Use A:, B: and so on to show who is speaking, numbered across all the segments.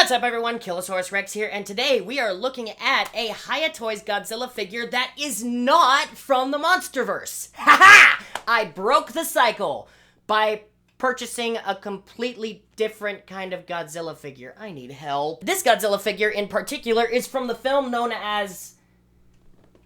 A: What's up everyone, Killosaurus Rex here, and today we are looking at a HIYA Toys Godzilla figure that is not from the Monsterverse. Haha! I broke the cycle by purchasing a completely different kind of Godzilla figure. I need help. This Godzilla figure in particular is from the film known as...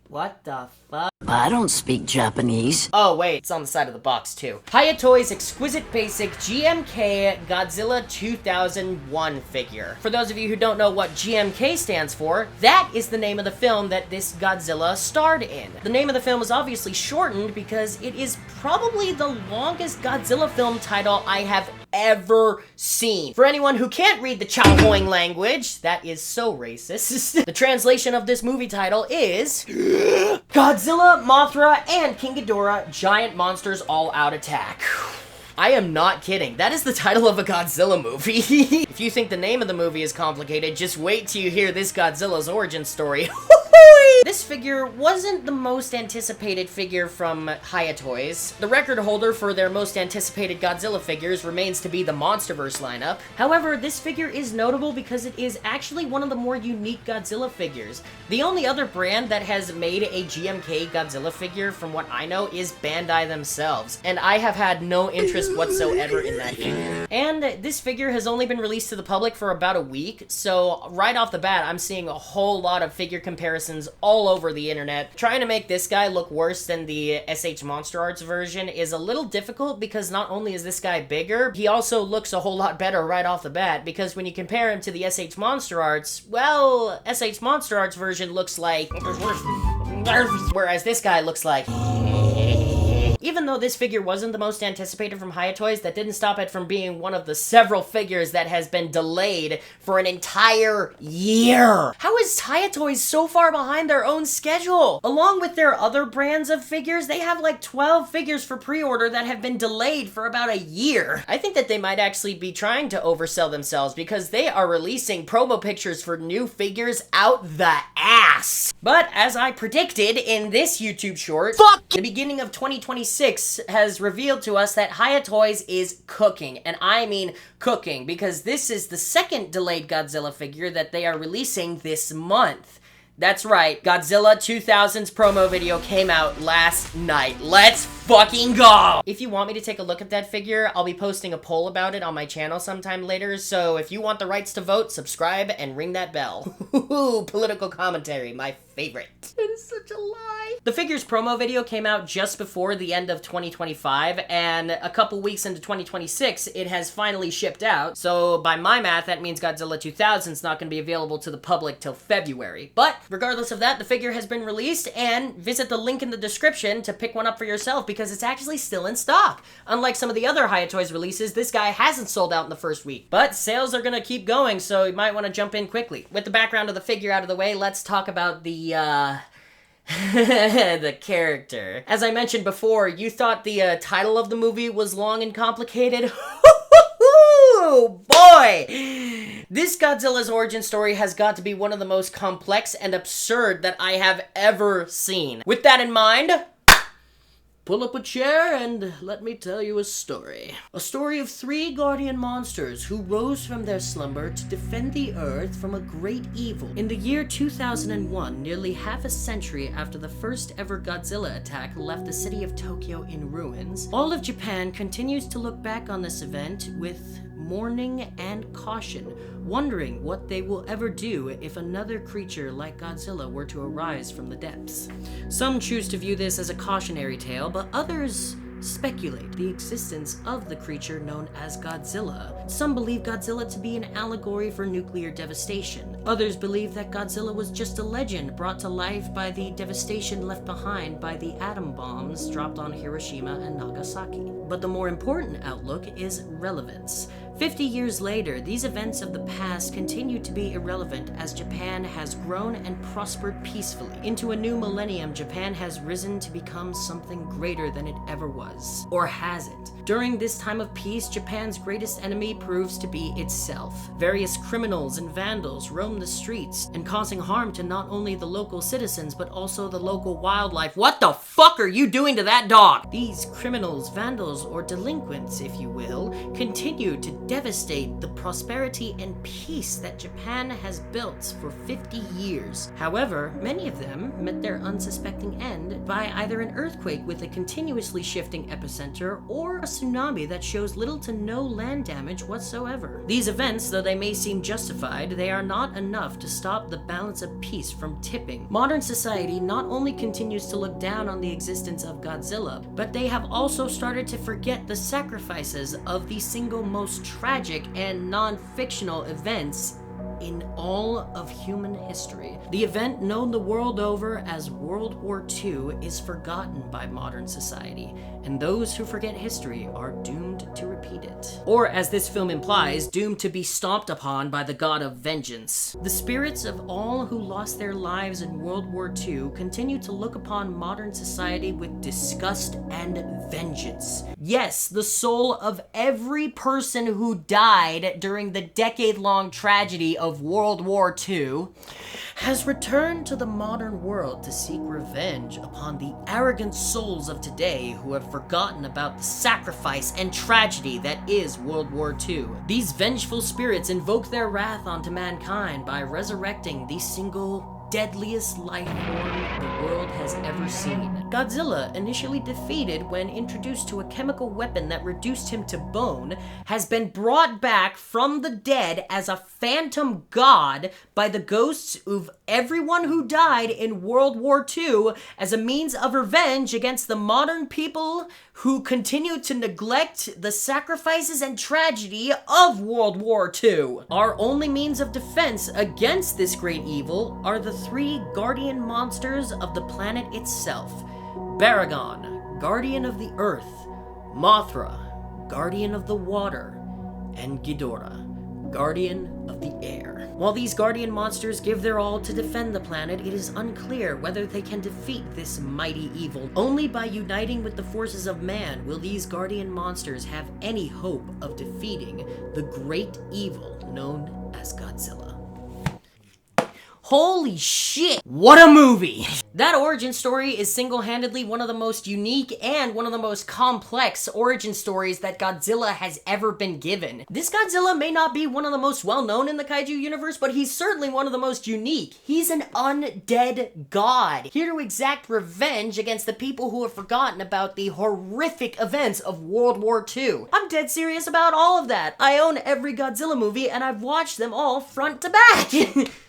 A: What the fuck?
B: I don't speak Japanese.
A: Oh wait, it's on the side of the box too. HIYA Toys Exquisite Basic GMK Godzilla 2001 figure. For those of you who don't know what GMK stands for, that is the name of the film that this Godzilla starred in. The name of the film is obviously shortened because it is probably the longest Godzilla film title I have ever seen. For anyone who can't read the Chowhoing language, that is so racist, the translation of this movie title is Godzilla, Mothra, and King Ghidorah, Giant Monsters All Out Attack. I am not kidding. That is the title of a Godzilla movie. If you think the name of the movie is complicated, just wait till you hear this Godzilla's origin story. This figure wasn't the most anticipated figure from HIYA Toys. The record holder for their most anticipated Godzilla figures remains to be the Monsterverse lineup. However, this figure is notable because it is actually one of the more unique Godzilla figures. The only other brand that has made a GMK Godzilla figure, from what I know, is Bandai themselves, and I have had no interest whatsoever in that figure. And this figure has only been released to the public for about a week, so right off the bat, I'm seeing a whole lot of figure comparisons all over the internet. Trying to make this guy look worse than the SH Monster Arts version is a little difficult because not only is this guy bigger, he also looks a whole lot better right off the bat, because when you compare him to the SH Monster Arts, well, SH Monster Arts version looks like... whereas this guy looks like... Even though this figure wasn't the most anticipated from HIYA Toys, that didn't stop it from being one of the several figures that has been delayed for an entire year. How is HIYA Toys so far behind their own schedule? Along with their other brands of figures, they have like 12 figures for pre-order that have been delayed for about a year. I think that they might actually be trying to oversell themselves because they are releasing promo pictures for new figures out the ass. But as I predicted in this YouTube short, the beginning of 2026 has revealed to us that HIYA Toys is cooking, and I mean cooking, because this is the second delayed Godzilla figure that they are releasing this month. That's right, Godzilla 2000's promo video came out last night. Let's fucking go! If you want me to take a look at that figure, I'll be posting a poll about it on my channel sometime later, so if you want the rights to vote, subscribe and ring that bell. Political commentary, my favorite. It is such a lie. The figure's promo video came out just before the end of 2025, and a couple weeks into 2026, it has finally shipped out. So by my math, that means Godzilla 2000 is not going to be available to the public till February. But regardless of that, the figure has been released, and visit the link in the description to pick one up for yourself because it's actually still in stock. Unlike some of the other HIYA Toys releases, this guy hasn't sold out in the first week. But sales are going to keep going, so you might want to jump in quickly. With the background of the figure out of the way, let's talk about the the character. As I mentioned before, you thought the title of the movie was long and complicated? Boy! This Godzilla's origin story has got to be one of the most complex and absurd that I have ever seen. With that in mind, pull up a chair and let me tell you a story. A story of three guardian monsters who rose from their slumber to defend the Earth from a great evil. In the year 2001, nearly half a century after the first ever Godzilla attack left the city of Tokyo in ruins, all of Japan continues to look back on this event with mourning and caution, wondering what they will ever do if another creature like Godzilla were to arise from the depths. Some choose to view this as a cautionary tale, but others speculate the existence of the creature known as Godzilla. Some believe Godzilla to be an allegory for nuclear devastation. Others believe that Godzilla was just a legend brought to life by the devastation left behind by the atom bombs dropped on Hiroshima and Nagasaki. But the more important outlook is relevance. 50 years later, these events of the past continue to be irrelevant as Japan has grown and prospered peacefully. Into a new millennium, Japan has risen to become something greater than it ever was. Or has it? During this time of peace, Japan's greatest enemy proves to be itself. Various criminals and vandals roam the streets and causing harm to not only the local citizens but also the local wildlife. What the fuck are you doing to that dog? These criminals, vandals, or delinquents, if you will, continue to devastate the prosperity and peace that Japan has built for 50 years. However, many of them met their unsuspecting end by either an earthquake with a continuously shifting epicenter or a tsunami that shows little to no land damage whatsoever. These events, though they may seem justified, they are not enough to stop the balance of peace from tipping. Modern society not only continues to look down on the existence of Godzilla, but they have also started to forget the sacrifices of the single most tragic and non-fictional events in all of human history. The event known the world over as World War II is forgotten by modern society, and those who forget history are doomed to repeat it. Or, as this film implies, doomed to be stomped upon by the god of vengeance. The spirits of all who lost their lives in World War II continue to look upon modern society with disgust and vengeance. Yes, the soul of every person who died during the decade-long tragedy of World War II has returned to the modern world to seek revenge upon the arrogant souls of today who have forgotten about the sacrifice and tragedy that is World War II. These vengeful spirits invoke their wrath onto mankind by resurrecting the single deadliest life form the world has ever seen. Godzilla, initially defeated when introduced to a chemical weapon that reduced him to bone, has been brought back from the dead as a phantom god by the ghosts of everyone who died in World War II as a means of revenge against the modern people who continue to neglect the sacrifices and tragedy of World War II. Our only means of defense against this great evil are the three guardian monsters of the planet itself. Baragon, guardian of the earth, Mothra, guardian of the water, and Ghidorah, guardian of the air. While these guardian monsters give their all to defend the planet, it is unclear whether they can defeat this mighty evil. Only by uniting with the forces of man will these guardian monsters have any hope of defeating the great evil known as Godzilla. Holy shit, what a movie! That origin story is single-handedly one of the most unique and one of the most complex origin stories that Godzilla has ever been given. This Godzilla may not be one of the most well-known in the kaiju universe, but he's certainly one of the most unique. He's an undead god, here to exact revenge against the people who have forgotten about the horrific events of World War II. I'm dead serious about all of that. I own every Godzilla movie, and I've watched them all front to back.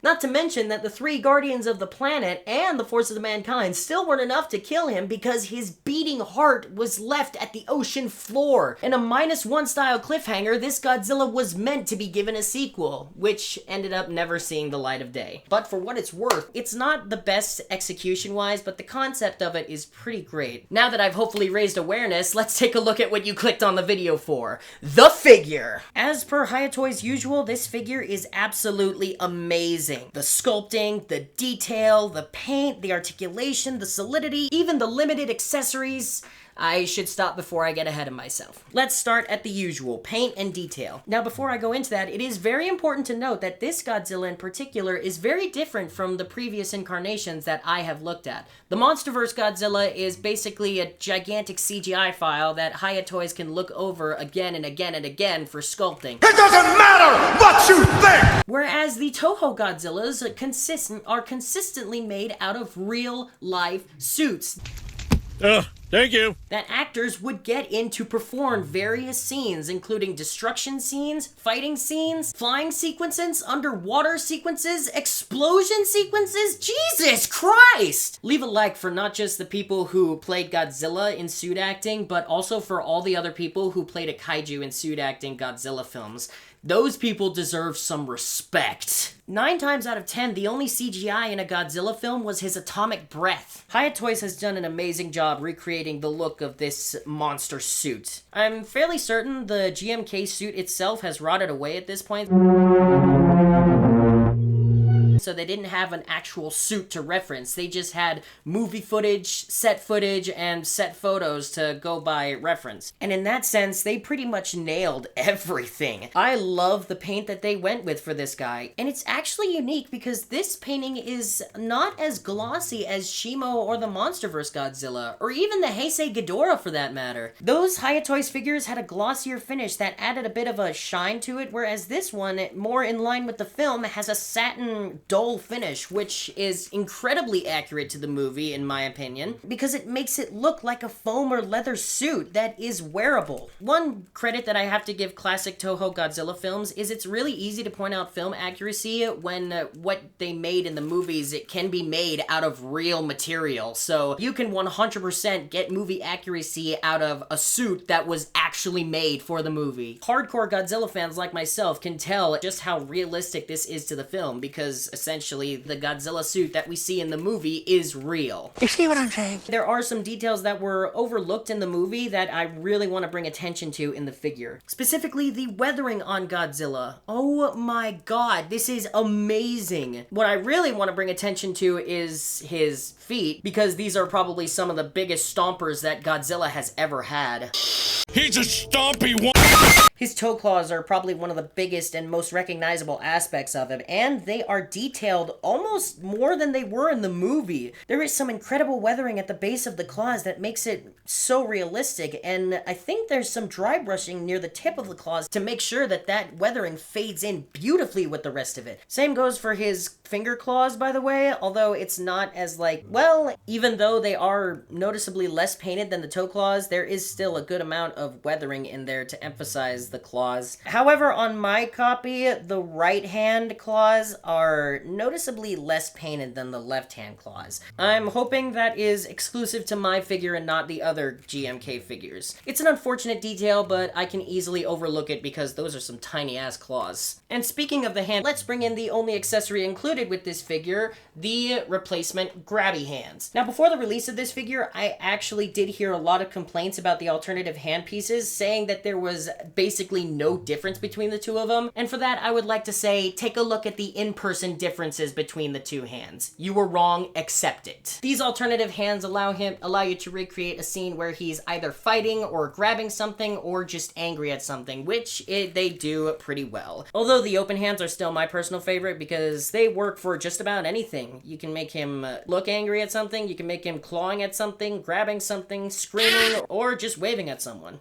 A: Not to mention that the three guardians of the planet and the forces of mankind still weren't enough to kill him because his beating heart was left at the ocean floor. In a -1 style cliffhanger, this Godzilla was meant to be given a sequel, which ended up never seeing the light of day. But for what it's worth, it's not the best execution-wise, but the concept of it is pretty great. Now that I've hopefully raised awareness, let's take a look at what you clicked on the video for. The figure! As per HIYA Toys' usual, this figure is absolutely amazing. The sculpting, the detail, the paint, the articulation, the solidity, even the limited accessories. I should stop before I get ahead of myself. Let's start at the usual, paint and detail. Now, before I go into that, it is very important to note that this Godzilla in particular is very different from the previous incarnations that I have looked at. The Monsterverse Godzilla is basically a gigantic CGI file that HIYA Toys can look over again and again and again for sculpting.
C: It doesn't matter what you think!
A: Whereas the Toho Godzillas are consistently made out of real-life suits.
C: Thank you.
A: That actors would get in to perform various scenes, including destruction scenes, fighting scenes, flying sequences, underwater sequences, explosion sequences. Jesus Christ! Leave a like for not just the people who played Godzilla in suit acting, but also for all the other people who played a kaiju in suit acting Godzilla films. Those people deserve some respect. 9 times out of 10, the only CGI in a Godzilla film was his atomic breath. HIYA Toys has done an amazing job recreating the look of this monster suit. I'm fairly certain the GMK suit itself has rotted away at this point. so they didn't have an actual suit to reference. They just had movie footage, and set photos to go by reference. And in that sense, they pretty much nailed everything. I love the paint that they went with for this guy, and it's actually unique because this painting is not as glossy as Shimo or the MonsterVerse Godzilla, or even the Heisei Ghidorah for that matter. Those HIYA Toys figures had a glossier finish that added a bit of a shine to it, whereas this one, more in line with the film, has a satin, dull finish, which is incredibly accurate to the movie, in my opinion, because it makes it look like a foam or leather suit that is wearable. One credit that I have to give classic Toho Godzilla films is it's really easy to point out film accuracy when what they made in the movies, it can be made out of real material. So you can 100% get movie accuracy out of a suit that was actually made for the movie. Hardcore Godzilla fans like myself can tell just how realistic this is to the film, because essentially the Godzilla suit that we see in the movie is real.
B: You see what I'm saying?
A: There are some details that were overlooked in the movie that I really want to bring attention to in the figure. Specifically, the weathering on Godzilla. Oh my god, this is amazing. What I really want to bring attention to is his feet, because these are probably some of the biggest stompers that Godzilla has ever had.
C: He's a stompy one.
A: His toe claws are probably one of the biggest and most recognizable aspects of him, and they are detailed almost more than they were in the movie. There is some incredible weathering at the base of the claws that makes it so realistic, and I think there's some dry brushing near the tip of the claws to make sure that that weathering fades in beautifully with the rest of it. Same goes for his finger claws, by the way, although it's not as well, even though they are noticeably less painted than the toe claws, there is still a good amount of weathering in there to emphasize the claws. However, on my copy, the right hand claws are noticeably less painted than the left hand claws. I'm hoping that is exclusive to my figure and not the other GMK figures. It's an unfortunate detail, but I can easily overlook it because those are some tiny ass claws. And speaking of the hand, let's bring in the only accessory included with this figure, the replacement grabby hands. Now, before the release of this figure, I actually did hear a lot of complaints about the alternative hand pieces, saying that there was basically no difference between the two of them. And for that, I would like to say, take a look at the in-person differences between the two hands. You were wrong, accept it. These alternative hands allow you to recreate a scene where he's either fighting or grabbing something or just angry at something, which they do pretty well. Although the open hands are still my personal favorite because they work for just about anything. You can make him look angry at something, you can make him clawing at something, grabbing something, screaming, or just waving at someone.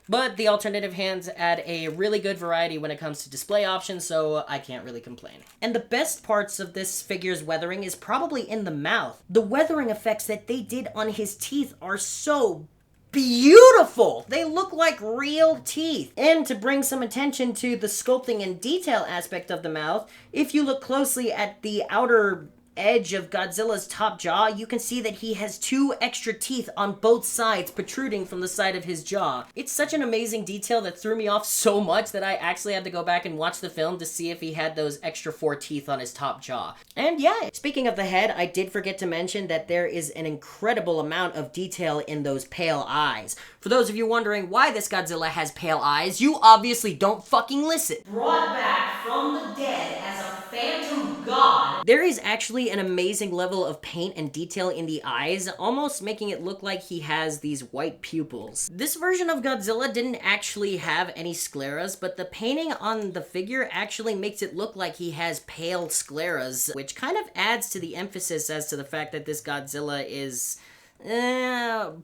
A: But the alternative hands add a really good variety when it comes to display options, so I can't really complain. And the best parts of this figure's weathering is probably in the mouth. The weathering effects that they did on his teeth are so beautiful! They look like real teeth. And to bring some attention to the sculpting and detail aspect of the mouth, if you look closely at the outer edge of Godzilla's top jaw, you can see that he has 2 extra teeth on both sides protruding from the side of his jaw. It's such an amazing detail that threw me off so much that I actually had to go back and watch the film to see if he had those extra 4 teeth on his top jaw. And yeah, speaking of the head, I did forget to mention that there is an incredible amount of detail in those pale eyes. For those of you wondering why this Godzilla has pale eyes, you obviously don't fucking listen. Brought back from the dead as a phantom god, there is actually an amazing level of paint and detail in the eyes, almost making it look like he has these white pupils. This version of Godzilla didn't actually have any scleras, but the painting on the figure actually makes it look like he has pale scleras, which kind of adds to the emphasis as to the fact that this Godzilla is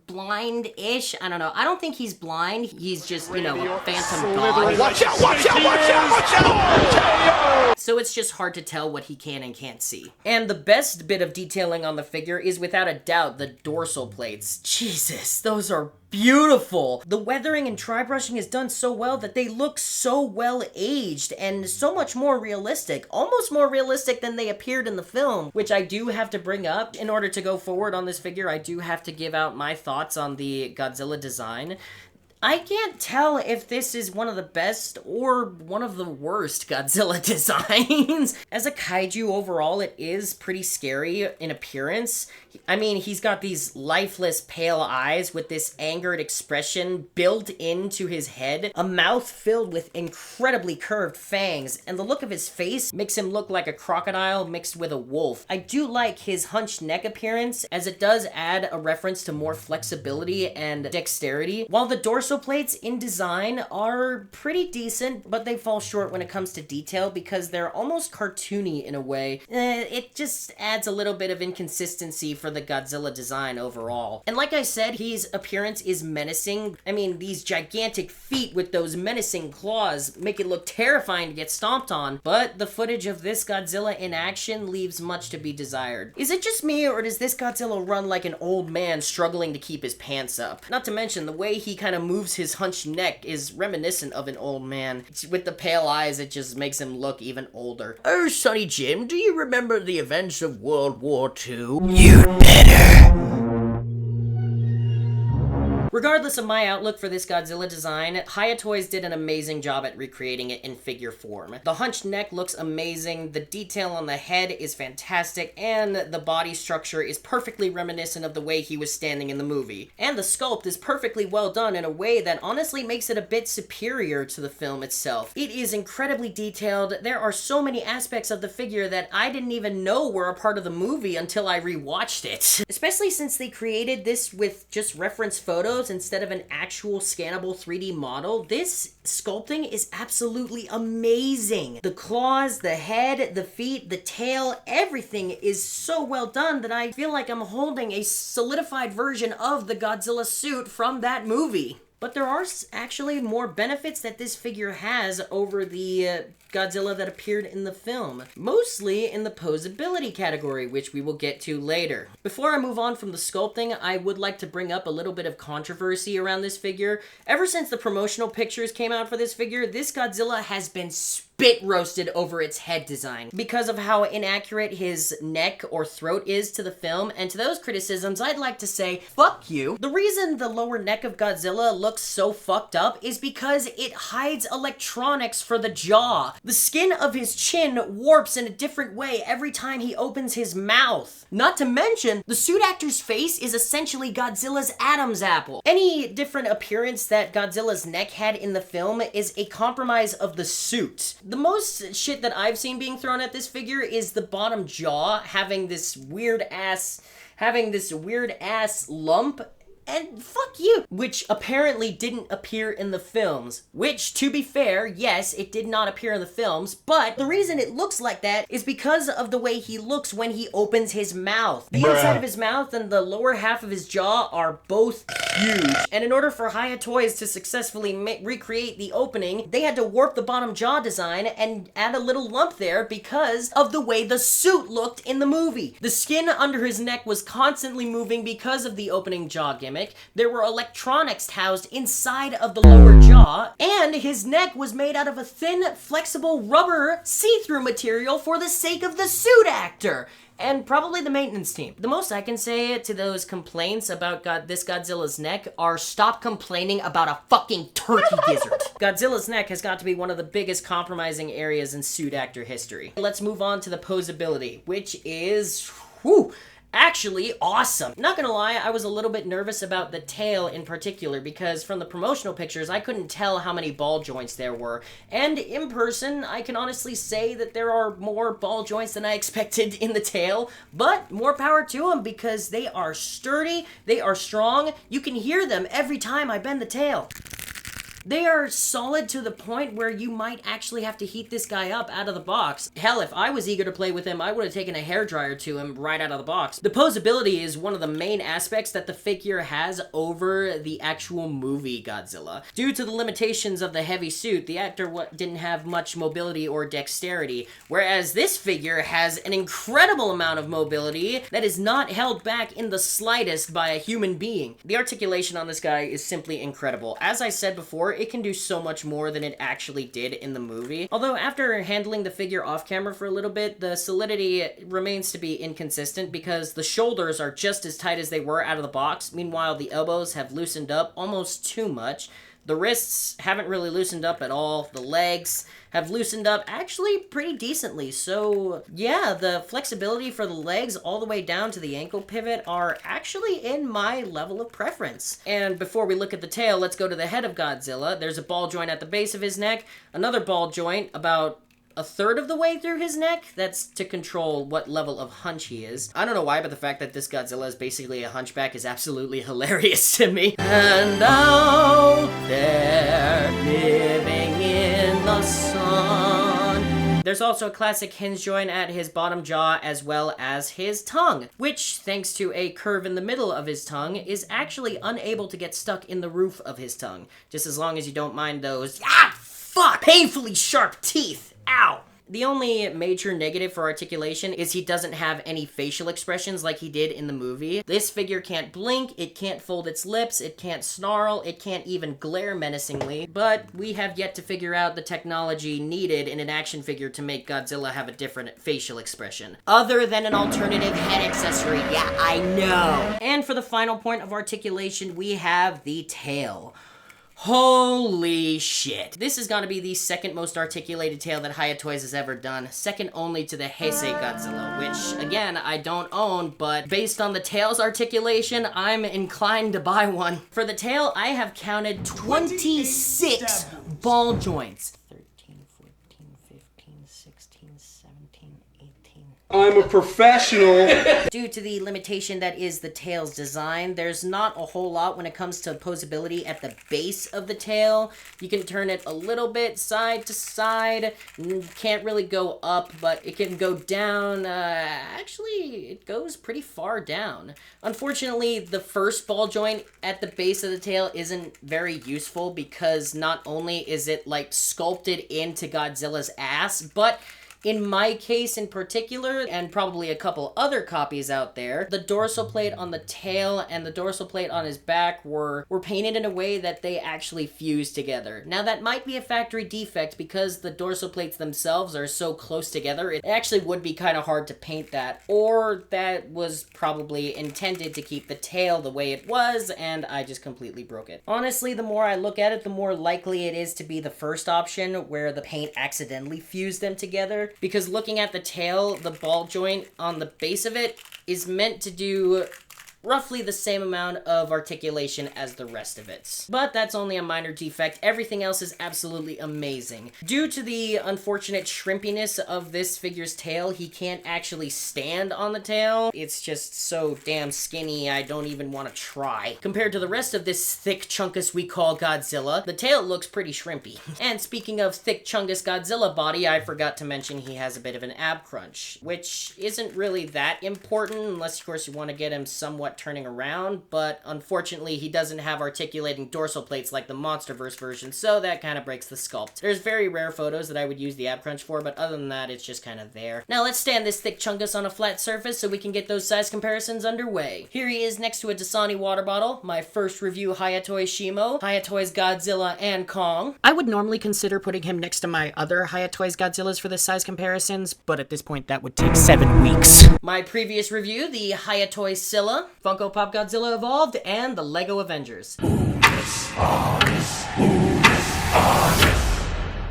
A: blind-ish. I don't know. I don't think he's blind. He's just, you know, a phantom god.
C: Watch out, watch out, watch out, watch out!
A: So it's just hard to tell what he can and can't see. And the best bit of detailing on the figure is without a doubt the dorsal plates. Jesus, those are beautiful. The weathering and tri brushing is done so well that they look so well aged and so much more realistic, almost more realistic than they appeared in the film, which I do have to bring up. In order to go forward on this figure, I do have to give out my thoughts on the Godzilla design. I can't tell if this is one of the best or one of the worst Godzilla designs. As a kaiju overall, it is pretty scary in appearance. I mean, he's got these lifeless pale eyes with this angered expression built into his head, a mouth filled with incredibly curved fangs, and the look of his face makes him look like a crocodile mixed with a wolf. I do like his hunched neck appearance, as it does add a reference to more flexibility and dexterity, while the dorsal plates in design are pretty decent, but they fall short when it comes to detail because they're almost cartoony in a way. It just adds a little bit of inconsistency for the Godzilla design overall. And like I said, his appearance is menacing. I mean, these gigantic feet with those menacing claws make it look terrifying to get stomped on, but the footage of this Godzilla in action leaves much to be desired. Is it just me, or does this Godzilla run like an old man struggling to keep his pants up? Not to mention, the way he kind of moves his hunched neck is reminiscent of an old man. With the pale eyes, it just makes him look even older.
D: Oh, Sonny Jim, do you remember the events of World War II?
B: You'd better.
A: Regardless of my outlook for this Godzilla design, HIYA Toys did an amazing job at recreating it in figure form. The hunched neck looks amazing, the detail on the head is fantastic, and the body structure is perfectly reminiscent of the way he was standing in the movie. And the sculpt is perfectly well done in a way that honestly makes it a bit superior to the film itself. It is incredibly detailed. There are so many aspects of the figure that I didn't even know were a part of the movie until I rewatched it. Especially since they created this with just reference photos instead of an actual scannable 3D model, this sculpting is absolutely amazing. The claws, the head, the feet, the tail, everything is so well done that I feel like I'm holding a solidified version of the Godzilla suit from that movie. But there are actually more benefits that this figure has over the Godzilla that appeared in the film. Mostly in the poseability category, which we will get to later. Before I move on from the sculpting, I would like to bring up a little bit of controversy around this figure. Ever since the promotional pictures came out for this figure, this Godzilla has been spit roasted over its head design because of how inaccurate his neck or throat is to the film, and to those criticisms, I'd like to say, fuck you. The reason the lower neck of Godzilla looks so fucked up is because it hides electronics for the jaw. The skin of his chin warps in a different way every time he opens his mouth. Not to mention, the suit actor's face is essentially Godzilla's Adam's apple. Any different appearance that Godzilla's neck had in the film is a compromise of the suit. The most shit that I've seen being thrown at this figure is the bottom jaw having this weird ass lump. And fuck you! Which apparently didn't appear in the films. Which, to be fair, yes, it did not appear in the films, but the reason it looks like that is because of the way he looks when he opens his mouth. The inside of his mouth and the lower half of his jaw are both huge. And in order for HIYA Toys to successfully recreate the opening, they had to warp the bottom jaw design and add a little lump there because of the way the suit looked in the movie. The skin under his neck was constantly moving because of the opening jaw gimmick. There were electronics housed inside of the lower jaw, and his neck was made out of a thin, flexible rubber see-through material for the sake of the suit actor. And probably the maintenance team. The most I can say to those complaints about this Godzilla's neck are stop complaining about a fucking turkey gizzard. Godzilla's neck has got to be one of the biggest compromising areas in suit actor history. Let's move on to the poseability, which is, actually awesome. Not gonna lie, I was a little bit nervous about the tail in particular because from the promotional pictures, I couldn't tell how many ball joints there were. And in person, I can honestly say that there are more ball joints than I expected in the tail, but more power to them because they are sturdy, they are strong, you can hear them every time I bend the tail. They are solid to the point where you might actually have to heat this guy up out of the box. Hell, if I was eager to play with him, I would have taken a hairdryer to him right out of the box. The poseability is one of the main aspects that the figure has over the actual movie Godzilla. Due to the limitations of the heavy suit, the actor didn't have much mobility or dexterity, whereas this figure has an incredible amount of mobility that is not held back in the slightest by a human being. The articulation on this guy is simply incredible. As I said before, before, it can do so much more than it actually did in the movie. Although after handling the figure off camera for a little bit, the solidity remains to be inconsistent because the shoulders are just as tight as they were out of the box. Meanwhile, the elbows have loosened up almost too much. The wrists haven't really loosened up at all. The legs have loosened up actually pretty decently. So yeah, the flexibility for the legs all the way down to the ankle pivot are actually in my level of preference. And before we look at the tail, let's go to the head of Godzilla. There's a ball joint at the base of his neck, another ball joint about a third of the way through his neck. That's to control what level of hunch he is. I don't know why, but the fact that this Godzilla is basically a hunchback is absolutely hilarious to me. And out there, living in the sun. There's also a classic hinge joint at his bottom jaw as well as his tongue, which, thanks to a curve in the middle of his tongue, is actually unable to get stuck in the roof of his tongue. Just as long as you don't mind those, painfully sharp teeth. Ow! The only major negative for Articulation is he doesn't have any facial expressions like he did in the movie. This figure can't blink, it can't fold its lips, it can't snarl, it can't even glare menacingly, but we have yet to figure out the technology needed in an action figure to make Godzilla have a different facial expression. Other than an alternative head accessory, yeah, I know! And for the final point of Articulation, we have the tail. Holy shit. This is gonna be the second most articulated tail that HIYA Toys has ever done, second only to the Heisei Godzilla, which, again, I don't own, but based on the tail's articulation, I'm inclined to buy one. For the tail, I have counted 26 ball joints. 13, 14, 15, 16, 17, 18...
E: I'm a professional.
A: Due to the limitation that is the tail's design, there's not a whole lot when it comes to poseability at the base of the tail. You can turn it a little bit side to side. Can't really go up, but it can go down. Actually, it goes pretty far down. Unfortunately, the first ball joint at the base of the tail isn't very useful because not only is it like sculpted into Godzilla's ass, but in my case in particular, and probably a couple other copies out there, the dorsal plate on the tail and the dorsal plate on his back were painted in a way that they actually fused together. Now that might be a factory defect because the dorsal plates themselves are so close together, it actually would be kind of hard to paint that, or that was probably intended to keep the tail the way it was, and I just completely broke it. Honestly, the more I look at it, the more likely it is to be the first option, where the paint accidentally fused them together. Because looking at the tail, the ball joint on the base of it is meant to do roughly the same amount of articulation as the rest of it. But that's only a minor defect. Everything else is absolutely amazing. Due to the unfortunate shrimpiness of this figure's tail, he can't actually stand on the tail. It's just so damn skinny, I don't even want to try. Compared to the rest of this thick chunkus we call Godzilla, the tail looks pretty shrimpy. And speaking of thick chunkus Godzilla body, I forgot to mention he has a bit of an ab crunch, which isn't really that important unless, of course, you want to get him somewhat turning around, but unfortunately he doesn't have articulating dorsal plates like the Monsterverse version, so that kind of breaks the sculpt. There's very rare photos that I would use the ab crunch for, but other than that, it's just kind of there. Now let's stand this thick chungus on a flat surface so we can get those size comparisons underway. Here he is next to a Dasani water bottle, my first review HIYA Toys Shimo, HIYA Toys Godzilla and Kong. I would normally consider putting him next to my other HIYA Toys Godzillas for the size comparisons, but at this point that would take 7 weeks. My previous review, the HIYA Toys Scylla, Funko Pop Godzilla Evolved, and the Lego Avengers.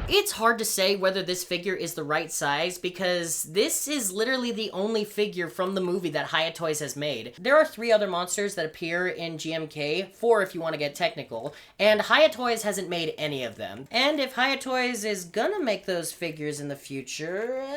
A: It's hard to say whether this figure is the right size because this is literally the only figure from the movie that HIYA Toys has made. There are 3 other monsters that appear in GMK, 4 if you want to get technical, and HIYA Toys hasn't made any of them. And if HIYA Toys is gonna make those figures in the future,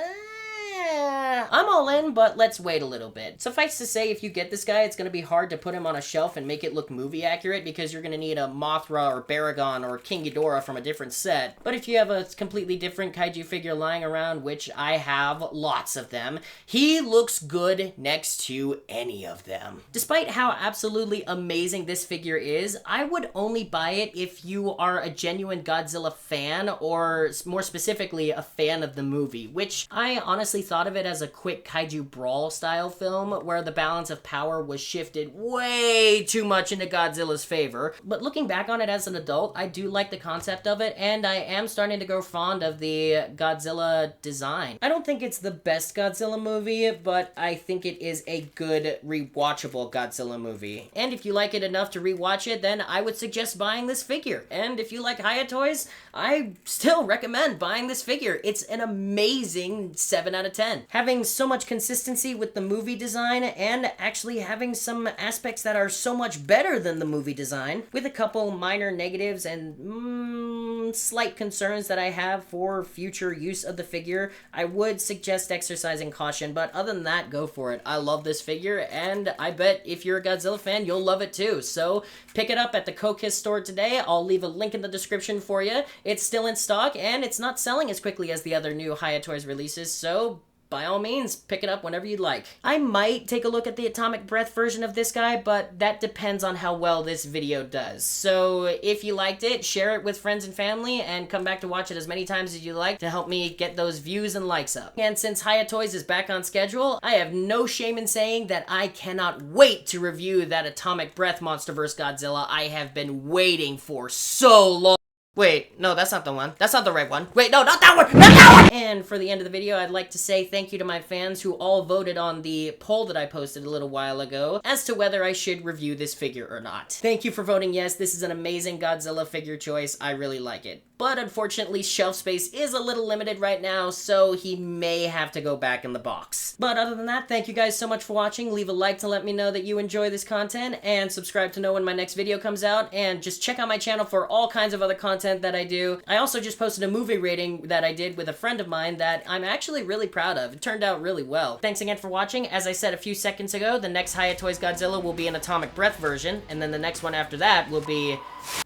A: I'm all in, but let's wait a little bit. Suffice to say, if you get this guy, it's going to be hard to put him on a shelf and make it look movie accurate because you're going to need a Mothra or Baragon or King Ghidorah from a different set. But if you have a completely different kaiju figure lying around, which I have lots of them, he looks good next to any of them. Despite how absolutely amazing this figure is, I would only buy it if you are a genuine Godzilla fan, or more specifically, a fan of the movie, which I honestly thought of it as as a quick kaiju brawl style film where the balance of power was shifted way too much into Godzilla's favor. But looking back on it as an adult, I do like the concept of it, and I am starting to grow fond of the Godzilla design. I don't think it's the best Godzilla movie, but I think it is a good rewatchable Godzilla movie. And if you like it enough to rewatch it, then I would suggest buying this figure. And if you like HIYA toys, I still recommend buying this figure. It's an amazing 7 out of 10. Having so much consistency with the movie design and actually having some aspects that are so much better than the movie design, with a couple minor negatives and slight concerns that I have for future use of the figure, I would suggest exercising caution, but other than that, go for it. I love this figure, and I bet if you're a Godzilla fan, you'll love it too. So pick it up at the Kokis store today. I'll leave a link in the description for you. It's still in stock, and it's not selling as quickly as the other new HIYA Toys releases, so by all means, pick it up whenever you'd like. I might take a look at the Atomic Breath version of this guy, but that depends on how well this video does. So if you liked it, share it with friends and family, and come back to watch it as many times as you like to help me get those views and likes up. And since HIYA Toys is back on schedule, I have no shame in saying that I cannot wait to review that Atomic Breath MonsterVerse Godzilla I have been waiting for so long. Wait, no, that's not the one. That's not the right one. Wait, no, not that one! Not that one! And for the end of the video, I'd like to say thank you to my fans who all voted on the poll that I posted a little while ago as to whether I should review this figure or not. Thank you for voting yes. This is an amazing Godzilla figure choice. I really like it. But unfortunately, shelf space is a little limited right now, so he may have to go back in the box. But other than that, thank you guys so much for watching. Leave a like to let me know that you enjoy this content, and subscribe to know when my next video comes out, and just check out my channel for all kinds of other content that I do. I also just posted a movie rating that I did with a friend of mine that I'm actually really proud of. It turned out really well. Thanks again for watching. As I said a few seconds ago, the next HIYA Toys Godzilla will be an Atomic Breath version, and then the next one after that will be...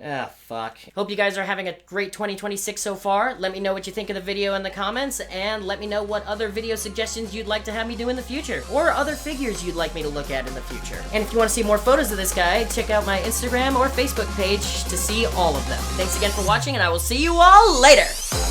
A: ah, fuck. Hope you guys are having a great 2026 so far. Let me know what you think of the video in the comments, and let me know what other video suggestions you'd like to have me do in the future, or other figures you'd like me to look at in the future. And if you want to see more photos of this guy, check out my Instagram or Facebook page to see all of them. Thanks again for watching, and I will see you all later!